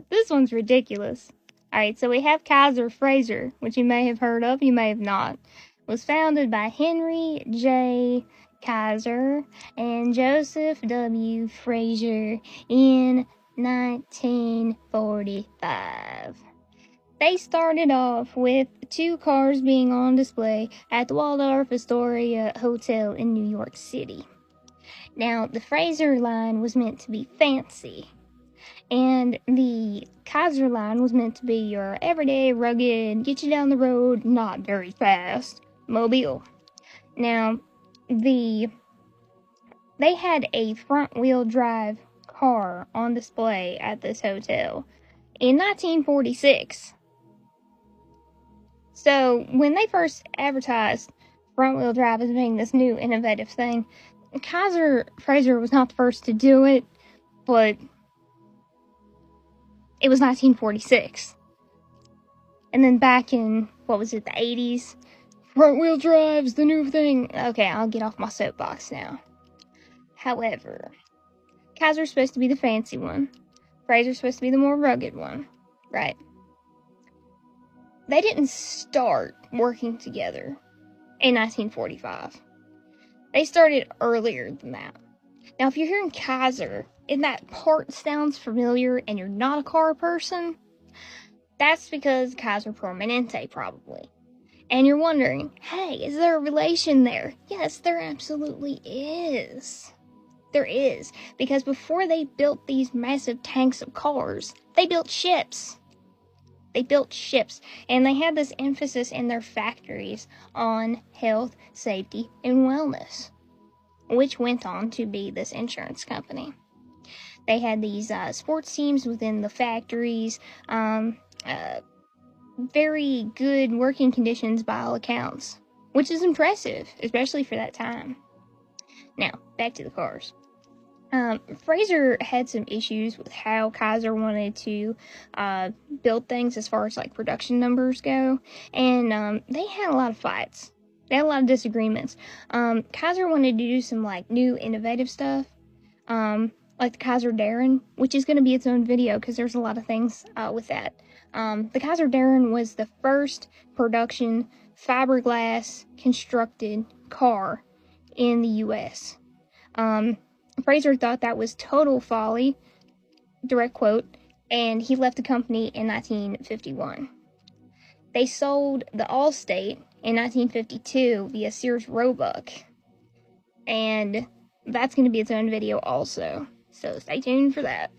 This one's ridiculous. Alright, so we have Kaiser Frazier, which you may have heard of, you may have not. It was founded by Henry J. Kaiser and Joseph W. Frazier in 1945. They started off with 2 cars being on display at the Waldorf Astoria Hotel in New York City. Now, the Frazier line was meant to be fancy, and the Kaiser line was meant to be your everyday, rugged, get you down the road, not very fast mobile. Now, they had a front-wheel drive car on display at this hotel in 1946. So, when they first advertised front-wheel drive as being this new innovative thing, Kaiser Frazier was not the first to do it, but it was 1946. And then back in, the 80s? Front-wheel drive's the new thing. Okay, I'll get off my soapbox now. However, Kaiser's supposed to be the fancy one. Frazier's supposed to be the more rugged one, right? They didn't start working together in 1945. They started earlier than that. Now, if you're hearing Kaiser, and that part sounds familiar, and you're not a car person, that's because Kaiser Permanente, probably. And you're wondering, hey, is there a relation there? Yes, there absolutely is. There is. Because before they built these massive tanks of cars, they built ships. They built ships, and they had this emphasis in their factories on health, safety, and wellness, which went on to be this insurance company. They had these sports teams within the factories, very good working conditions by all accounts, which is impressive, especially for that time. Now, back to the cars. Frazier had some issues with how Kaiser wanted to build things as far as like production numbers go, and they had a lot of fights. They had a lot of disagreements. Kaiser wanted to do some like new innovative stuff, like the Kaiser Darren, which is going to be its own video because there's a lot of things with that. The Kaiser Darren was the first production fiberglass constructed car in the U.S. Frazier thought that was total folly, direct quote, and he left the company in 1951. They sold the Allstate in 1952 via Sears Roebuck, and that's going to be its own video also, so stay tuned for that.